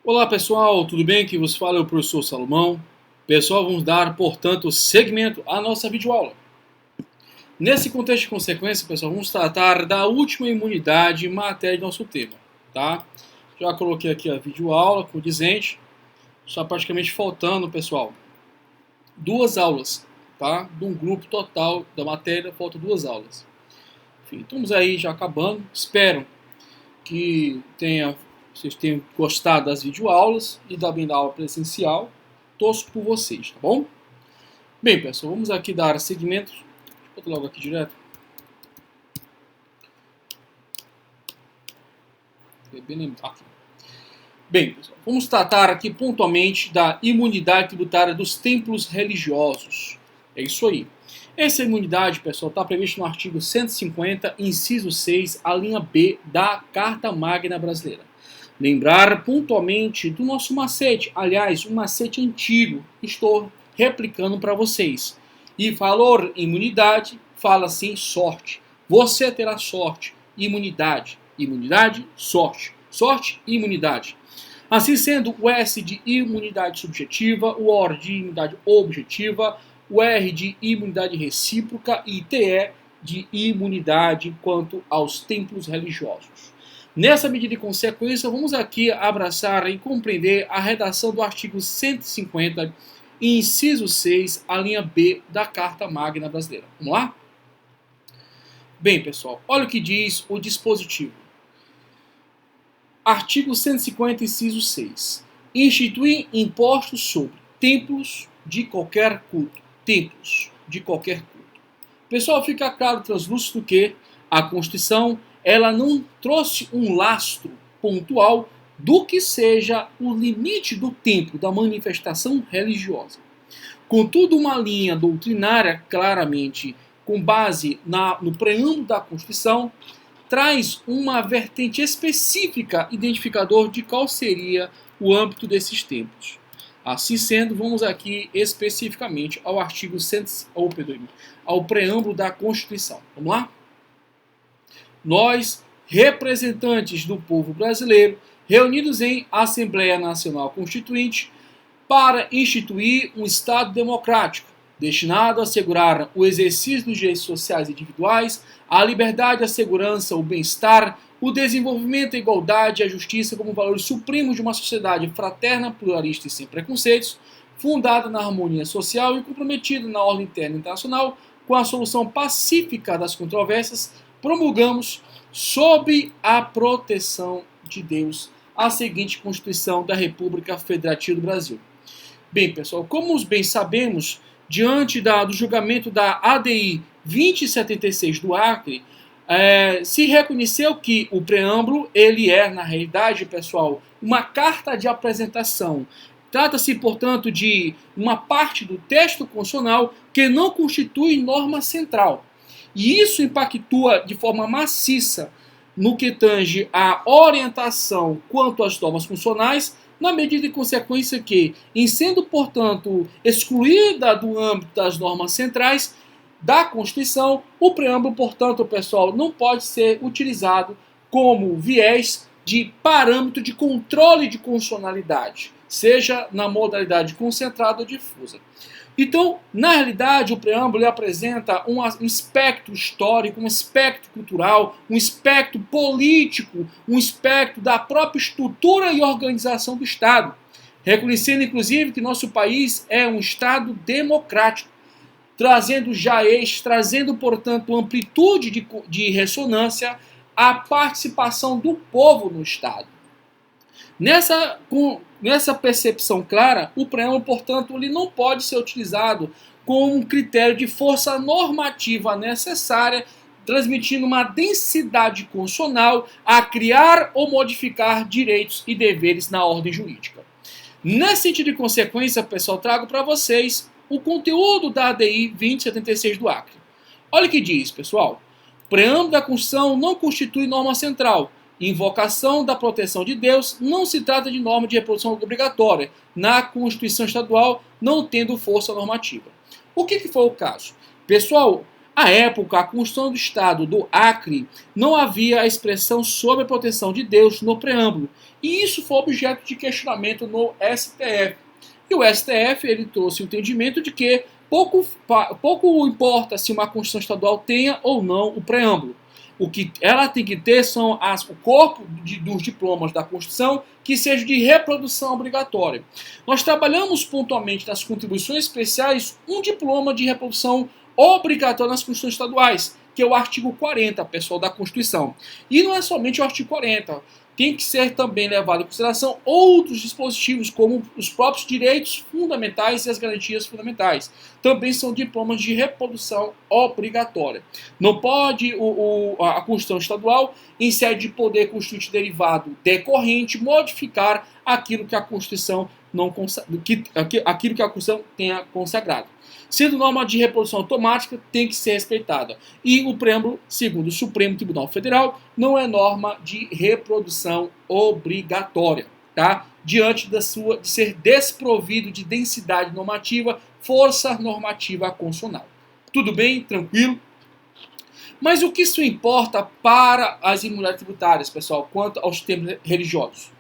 Olá pessoal, tudo bem? Aqui vos fala é o professor Salomão. Pessoal, vamos dar, portanto, seguimento à nossa videoaula. Nesse contexto de consequência, pessoal, vamos tratar da última imunidade matéria do nosso tema, tá? Já coloquei aqui a videoaula condizente, está praticamente faltando, pessoal, 2 aulas, tá? De um grupo total da matéria, faltam 2 aulas. Enfim, estamos aí já acabando, espero que vocês tenham gostado das videoaulas e também da aula presencial. Torço por vocês, tá bom? Bem, pessoal, vamos aqui dar seguimento. Deixa eu botar logo aqui direto. Bem, pessoal, vamos tratar aqui pontualmente da imunidade tributária dos templos religiosos. É isso aí. Essa imunidade, pessoal, está prevista no artigo 150, inciso 6, a linha B da Carta Magna Brasileira. Lembrar pontualmente do nosso macete, aliás, um macete antigo, estou replicando para vocês. E valor imunidade, fala assim, sorte. Você terá sorte, imunidade, imunidade, sorte, sorte e imunidade. Assim sendo, o S de imunidade subjetiva, o OR de imunidade objetiva, o R de imunidade recíproca e TE de imunidade quanto aos templos religiosos. Nessa medida de consequência, vamos aqui abraçar e compreender a redação do artigo 150, inciso 6, a linha B da Carta Magna Brasileira. Vamos lá? Bem, pessoal, olha o que diz o dispositivo. Artigo 150, inciso 6. Instituir impostos sobre templos de qualquer culto. Templos de qualquer culto. Pessoal, fica claro, translúcido, que a Constituição ela não trouxe um lastro pontual do que seja o limite do templo, da manifestação religiosa. Contudo, uma linha doutrinária, claramente com base no preâmbulo da Constituição, traz uma vertente específica identificador de qual seria o âmbito desses templos. Assim sendo, vamos aqui especificamente ao artigo 100, ao preâmbulo da Constituição. Vamos lá? Nós, representantes do povo brasileiro, reunidos em Assembleia Nacional Constituinte, para instituir um Estado democrático, destinado a assegurar o exercício dos direitos sociais individuais, a liberdade, a segurança, o bem-estar, o desenvolvimento, a igualdade e a justiça como valores supremos de uma sociedade fraterna, pluralista e sem preconceitos, fundada na harmonia social e comprometida na ordem interna e internacional com a solução pacífica das controvérsias, promulgamos, sob a proteção de Deus, a seguinte Constituição da República Federativa do Brasil. Bem, pessoal, como bem sabemos, diante do julgamento da ADI 2076 do Acre, se reconheceu que o preâmbulo, ele é, na realidade, pessoal, uma carta de apresentação. Trata-se, portanto, de uma parte do texto constitucional que não constitui norma central. E isso impactua de forma maciça no que tange à orientação quanto às normas funcionais, na medida de consequência que, em sendo, portanto, excluída do âmbito das normas centrais da Constituição, o preâmbulo, portanto, pessoal, não pode ser utilizado como viés de parâmetro de controle de constitucionalidade, seja na modalidade concentrada ou difusa. Então, na realidade, o preâmbulo ele apresenta um espectro histórico, um espectro cultural, um espectro político, um espectro da própria estrutura e organização do Estado, reconhecendo, inclusive, que nosso país é um Estado democrático, trazendo, portanto, amplitude de ressonância à participação do povo no Estado. Nessa percepção clara, o preâmbulo, portanto, ele não pode ser utilizado como um critério de força normativa necessária, transmitindo uma densidade constitucional a criar ou modificar direitos e deveres na ordem jurídica. Nesse sentido de consequência, pessoal, trago para vocês o conteúdo da ADI 2076 do Acre. Olha o que diz, pessoal. O preâmbulo da Constituição não constitui norma central. Invocação da proteção de Deus não se trata de norma de reprodução obrigatória na Constituição Estadual, não tendo força normativa. O que foi o caso? Pessoal, À época, a Constituição do Estado do Acre não havia a expressão sobre a proteção de Deus no preâmbulo, e isso foi objeto de questionamento no STF. E o STF ele trouxe o entendimento de que pouco importa se uma Constituição estadual tenha ou não o preâmbulo. O que ela tem que ter são o corpo dos diplomas da Constituição que seja de reprodução obrigatória. Nós trabalhamos pontualmente nas contribuições especiais um diploma de reprodução obrigatória nas Constituições estaduais, que é o artigo 40, pessoal, da Constituição. E não é somente o artigo 40, tem que ser também levado em consideração outros dispositivos, como os próprios direitos fundamentais e as garantias fundamentais. Também são diplomas de reprodução obrigatória. Não pode a Constituição estadual, em sede de poder constituinte derivado decorrente, modificar aquilo que a Constituição aquilo que a Constituição tenha consagrado. Sendo norma de reprodução automática, tem que ser respeitada. E o preâmbulo, segundo o Supremo Tribunal Federal, não é norma de reprodução obrigatória, tá? Diante de ser desprovido de densidade normativa, força normativa constitucional. Tudo bem? Tranquilo? Mas o que isso importa para as imunidades tributárias, pessoal, quanto aos temas religiosos?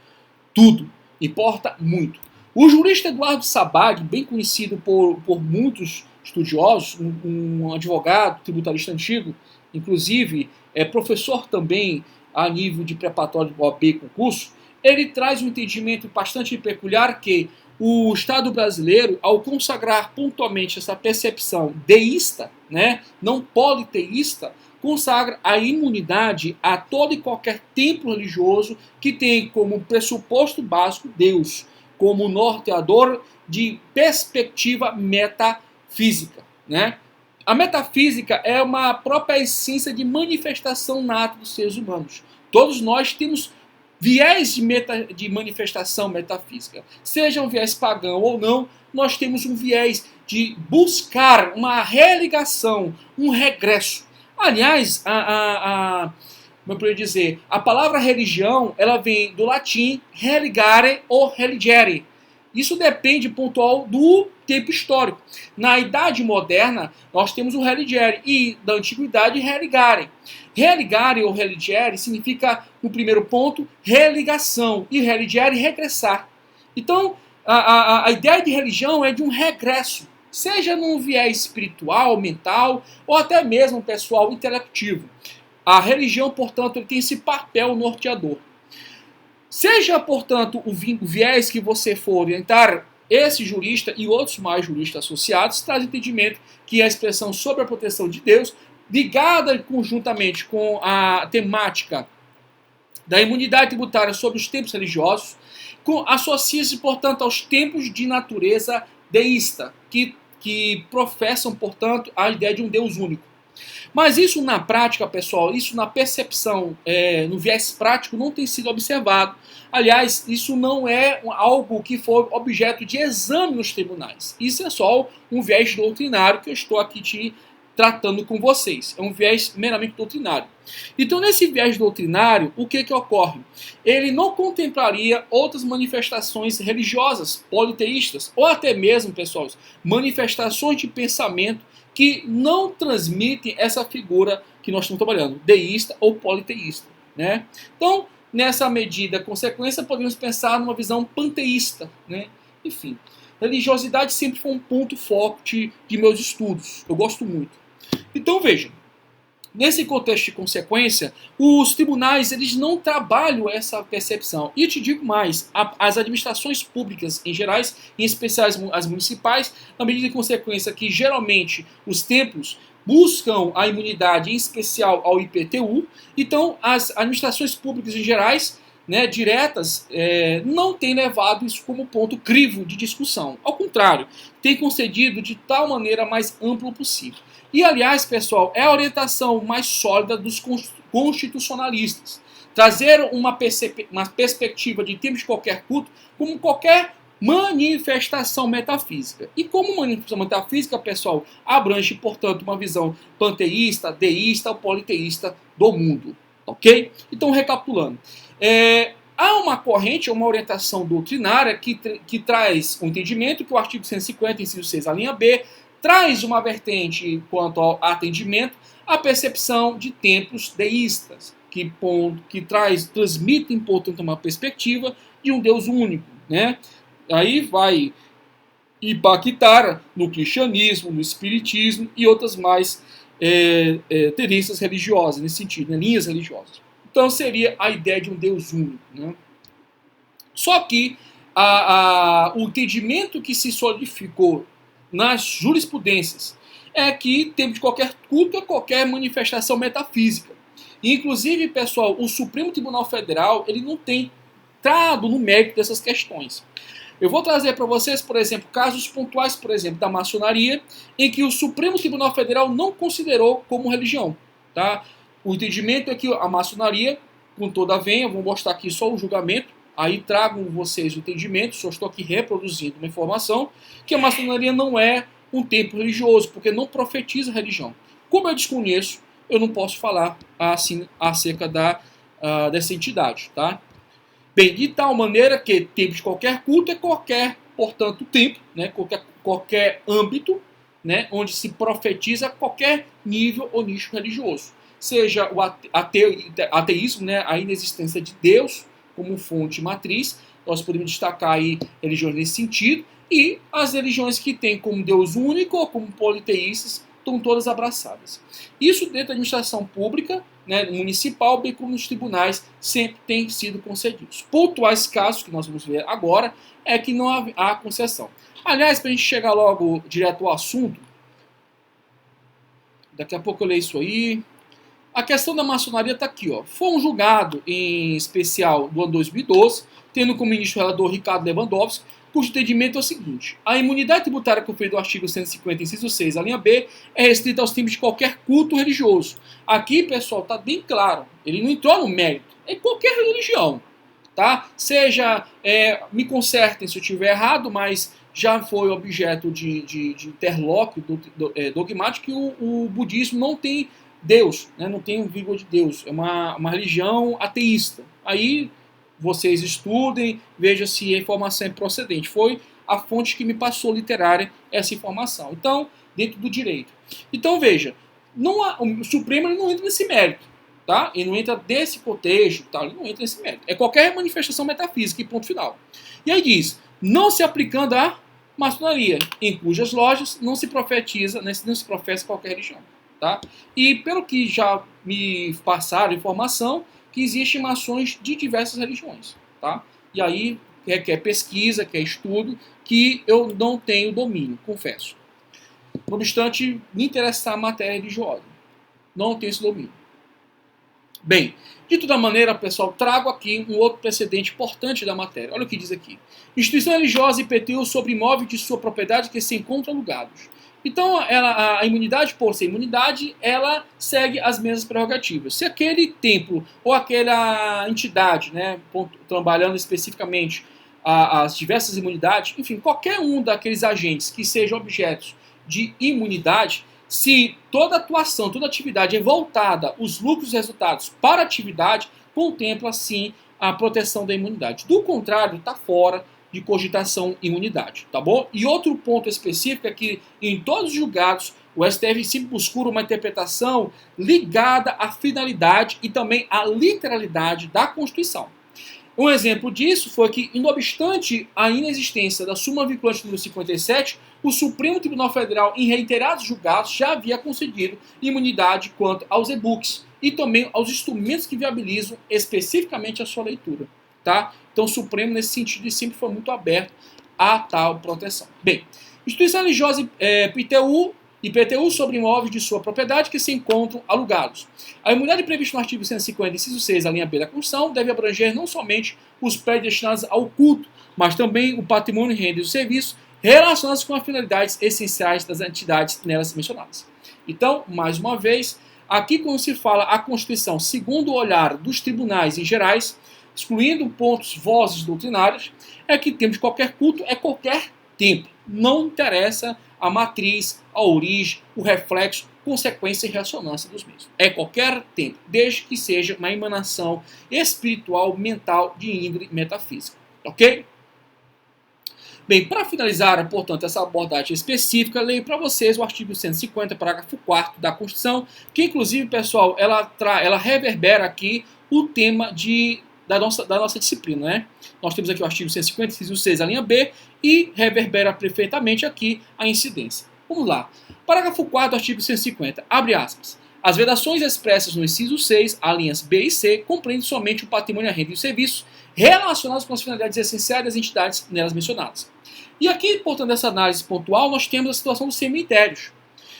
Tudo. Importa muito. O jurista Eduardo Sabag, bem conhecido por muitos estudiosos, um advogado tributarista antigo, inclusive é professor também a nível de preparatório de OAB e concurso, ele traz um entendimento bastante peculiar que o Estado brasileiro, ao consagrar pontualmente essa percepção deísta, né, não politeísta, consagra a imunidade a todo e qualquer templo religioso que tem como pressuposto básico Deus, como norteador de perspectiva metafísica, né? A metafísica é uma própria essência de manifestação nata dos seres humanos. Todos nós temos viés de manifestação metafísica. Seja um viés pagão ou não, nós temos um viés de buscar uma religação, um regresso. Aliás, como eu poderia dizer, a palavra religião, ela vem do latim religare ou religere. Isso depende pontual do tempo histórico. Na Idade Moderna, nós temos o religere e da Antiguidade, religare. Religare ou religere significa, no primeiro ponto, religação e religere, regressar. Então, a ideia de religião é de um regresso, seja num viés espiritual, mental ou até mesmo pessoal, intelectivo. A religião, portanto, ele tem esse papel norteador. Seja, portanto, o viés que você for orientar, esse jurista e outros mais juristas associados trazem entendimento que a expressão sobre a proteção de Deus, ligada conjuntamente com a temática da imunidade tributária sobre os tempos religiosos, associa-se, portanto, aos tempos de natureza deísta, que professam, portanto, a ideia de um Deus único. Mas isso na prática, pessoal, isso na percepção, no viés prático, não tem sido observado. Aliás, isso não é algo que foi objeto de exame nos tribunais. Isso é só um viés doutrinário que eu estou aqui tratando com vocês. É um viés meramente doutrinário. Então, nesse viés doutrinário, o que ocorre? Ele não contemplaria outras manifestações religiosas, politeístas, ou até mesmo, pessoal, manifestações de pensamento que não transmitem essa figura que nós estamos trabalhando, deísta ou politeísta, né? Então, nessa medida, consequência, podemos pensar numa visão panteísta, né? Enfim, religiosidade sempre foi um ponto forte de meus estudos, eu gosto muito. Então, vejam, nesse contexto de consequência, os tribunais eles não trabalham essa percepção. E eu te digo mais, as administrações públicas em gerais, em especial as municipais, na medida de consequência que geralmente os templos buscam a imunidade, em especial ao IPTU, então as administrações públicas em gerais, né, diretas, não têm levado isso como ponto crivo de discussão. Ao contrário, têm concedido de tal maneira mais amplo possível. E, aliás, pessoal, é a orientação mais sólida dos constitucionalistas. Trazer uma perspectiva de termos de qualquer culto como qualquer manifestação metafísica. E como manifestação metafísica, pessoal, abrange, portanto, uma visão panteísta, deísta ou politeísta do mundo. Ok? Então, recapitulando. Há uma corrente, uma orientação doutrinária que traz o entendimento que o artigo 150, inciso 6, a linha B, traz uma vertente quanto ao atendimento, a percepção de templos deístas, que transmitem, portanto, uma perspectiva de um Deus único, né? Aí vai impactar no cristianismo, no espiritismo e outras mais tendências religiosas, nesse sentido, né? Linhas religiosas. Então seria a ideia de um Deus único, né? Só que o entendimento que se solidificou nas jurisprudências é que tempo de qualquer culto é qualquer manifestação metafísica. Inclusive, pessoal, o Supremo Tribunal Federal ele não tem entrado no mérito dessas questões. Eu vou trazer para vocês, por exemplo, casos pontuais, por exemplo, da maçonaria, em que o Supremo Tribunal Federal não considerou como religião. Tá? O entendimento é que a maçonaria, com toda a venha, vou mostrar aqui só o julgamento, aí trago vocês o entendimento, só estou aqui reproduzindo uma informação, que a maçonaria não é um templo religioso, porque não profetiza religião. Como eu desconheço, eu não posso falar assim acerca dessa entidade, tá? Bem, de tal maneira que templo de qualquer culto é qualquer, portanto, templo, né? Qualquer âmbito, né? Onde se profetiza qualquer nível ou nicho religioso. Seja o ateísmo, né? A inexistência de Deus como fonte matriz, nós podemos destacar aí religiões nesse sentido, e as religiões que têm como Deus único ou como politeístas estão todas abraçadas. Isso dentro da administração pública, né, municipal, bem como nos tribunais, sempre tem sido concedidos. Pontuais casos que nós vamos ver agora é que não há concessão. Aliás, para a gente chegar logo direto ao assunto, daqui a pouco eu leio isso aí. A questão da maçonaria está aqui, ó. Foi um julgado em especial do ano 2012, tendo como ministro relator Ricardo Lewandowski, cujo entendimento é o seguinte: a imunidade tributária conferida do artigo 150, inciso 6, a linha B, é restrita aos tempos de qualquer culto religioso. Aqui, pessoal, está bem claro. Ele não entrou no mérito. É qualquer religião, tá? Seja, me consertem se eu estiver errado, mas já foi objeto de interlóquio dogmático que o budismo não tem Deus, né? Não tem um vínculo de Deus. É uma religião ateísta. Aí vocês estudem, vejam se a informação é procedente. Foi a fonte que me passou literária essa informação. Então, dentro do direito. Então, veja, o Supremo ele não entra nesse mérito. Tá? Ele não entra desse contexto, tá? Ele não entra nesse mérito. É qualquer manifestação metafísica e ponto final. E aí diz, não se aplicando à maçonaria, em cujas lojas não se profetiza, né, não se professa qualquer religião. Tá? E pelo que já me passaram informação, que existem maçons de diversas religiões. Tá? E aí requer pesquisa, quer estudo, que eu não tenho domínio, confesso. Não obstante, me interessar a matéria religiosa. Não tenho esse domínio. Bem, de toda maneira, pessoal, trago aqui um outro precedente importante da matéria. Olha o que diz aqui. Instituição religiosa IPTU sobre imóveis de sua propriedade que se encontram alugados. Então, a imunidade, por ser imunidade, ela segue as mesmas prerrogativas. Se aquele templo ou aquela entidade, né, trabalhando especificamente as diversas imunidades, enfim, qualquer um daqueles agentes que sejam objetos de imunidade, se toda atuação, toda atividade é voltada, os lucros e resultados para a atividade, contempla, sim, a proteção da imunidade. Do contrário, está fora de cogitação imunidade, tá bom? E outro ponto específico é que em todos os julgados o STF sempre buscou uma interpretação ligada à finalidade e também à literalidade da Constituição. Um exemplo disso foi que, não obstante a inexistência da súmula vinculante número 57, o Supremo Tribunal Federal, em reiterados julgados, já havia concedido imunidade quanto aos e-books e também aos instrumentos que viabilizam especificamente a sua leitura. Tá? Então o Supremo, nesse sentido, sempre foi muito aberto a tal proteção. Bem, instituição religiosa IPTU sobre imóveis de sua propriedade que se encontram alugados. A imunidade prevista no artigo 150, inciso 6, a linha B da Constituição, deve abranger não somente os prédios destinados ao culto, mas também o patrimônio, renda e os serviços relacionados com as finalidades essenciais das entidades nelas mencionadas. Então, mais uma vez, aqui quando se fala a Constituição segundo o olhar dos tribunais em gerais, excluindo pontos, vozes doutrinárias, é que tempo de qualquer culto é qualquer tempo. Não interessa a matriz, a origem, o reflexo, consequência e ressonância dos mesmos. É qualquer tempo, desde que seja uma emanação espiritual, mental, de índole metafísica. Ok? Bem, para finalizar, portanto, essa abordagem específica, leio para vocês o artigo 150, parágrafo 4º da Constituição, que inclusive, pessoal, ela reverbera aqui o tema da nossa disciplina, né? Nós temos aqui o artigo 150, inciso 6, a linha B, e reverbera perfeitamente aqui a incidência. Vamos lá. Parágrafo 4º do artigo 150, abre aspas. As vedações expressas no inciso 6, alíneas B e C, compreendem somente o patrimônio, a renda e os serviços relacionados com as finalidades essenciais das entidades nelas mencionadas. E aqui, portanto, nessa análise pontual, nós temos a situação dos cemitérios.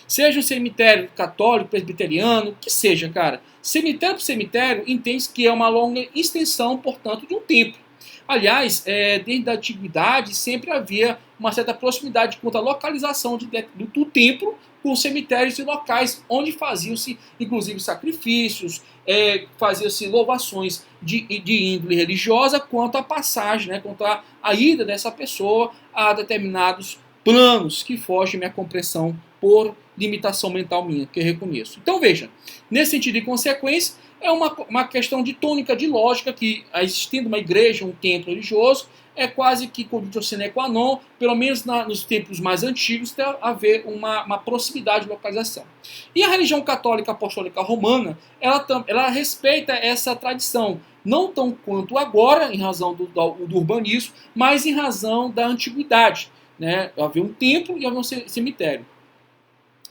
Seja um cemitério católico, presbiteriano, que seja, cara. Cemitério por cemitério, entende-se que é uma longa extensão, portanto, de um templo. Aliás, desde a antiguidade sempre havia uma certa proximidade quanto à localização do templo com os cemitérios e locais onde faziam-se, inclusive, sacrifícios, faziam-se louvações de índole religiosa quanto à passagem, né, quanto à ida dessa pessoa a determinados planos que fogem minha compreensão por limitação mental minha, que eu reconheço. Então veja, nesse sentido e consequência, é uma questão de tônica de lógica que, existindo uma igreja, um templo religioso, é quase que conditio sine qua non, pelo menos nos tempos mais antigos, tem a haver uma proximidade de localização. E a religião católica apostólica romana, ela respeita essa tradição, não tão quanto agora, em razão do urbanismo, mas em razão da antiguidade. Né? Havia um templo e havia um cemitério.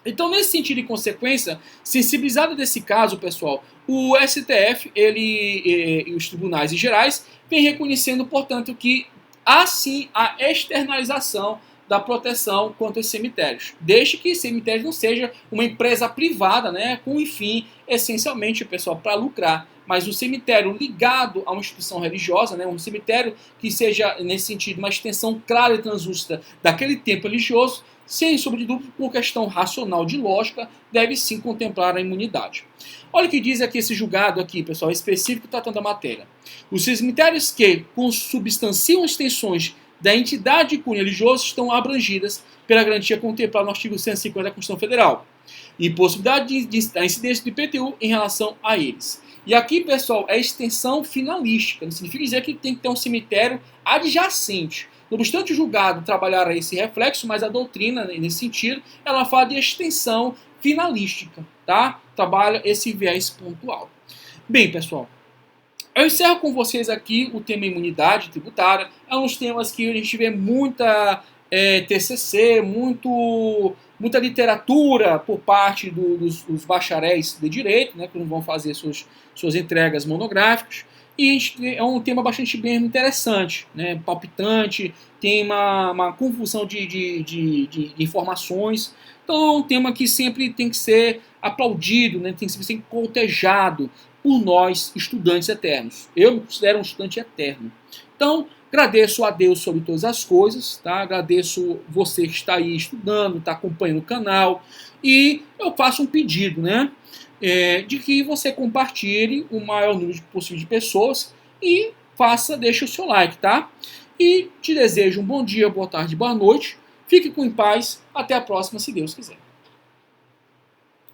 Então, nesse sentido e consequência, sensibilizado desse caso, pessoal, o STF e os tribunais em gerais vem reconhecendo, portanto, que há sim a externalização da proteção quanto aos cemitérios, desde que cemitério não seja uma empresa privada, né, com um fim essencialmente, pessoal, para lucrar, mas um cemitério ligado a uma instituição religiosa, né, um cemitério que seja, nesse sentido, uma extensão clara e translúcida daquele templo religioso, sem sombra de dúvida, por questão racional de lógica, deve sim contemplar a imunidade. Olha o que diz aqui esse julgado aqui, pessoal, específico tratando da matéria. Os cemitérios que consubstanciam extensões da entidade de cunho religioso estão abrangidas pela garantia contemplada no artigo 150 da Constituição Federal e possibilidade da incidência do IPTU em relação a eles. E aqui, pessoal, é extensão finalística, não significa dizer que tem que ter um cemitério adjacente. Não obstante o julgado trabalhar esse reflexo, mas a doutrina, nesse sentido, ela fala de extensão finalística, tá? Trabalha esse viés pontual. Bem, pessoal, eu encerro com vocês aqui o tema imunidade tributária. É um dos temas que a gente vê muita TCC, muita literatura por parte dos bacharéis de direito, né, que vão fazer suas entregas monográficas. E é um tema bastante bem interessante, né, palpitante, tem uma confusão de informações. Então é um tema que sempre tem que ser aplaudido, né, tem que ser cotejado por nós, estudantes eternos. Eu me considero um estudante eterno. Então, agradeço a Deus sobre todas as coisas, tá? Agradeço você que está aí estudando, está acompanhando o canal. E eu faço um pedido, né? De que você compartilhe o maior número possível de pessoas e deixe o seu like, tá? E te desejo um bom dia, boa tarde, boa noite. Fique com em paz. Até a próxima, se Deus quiser.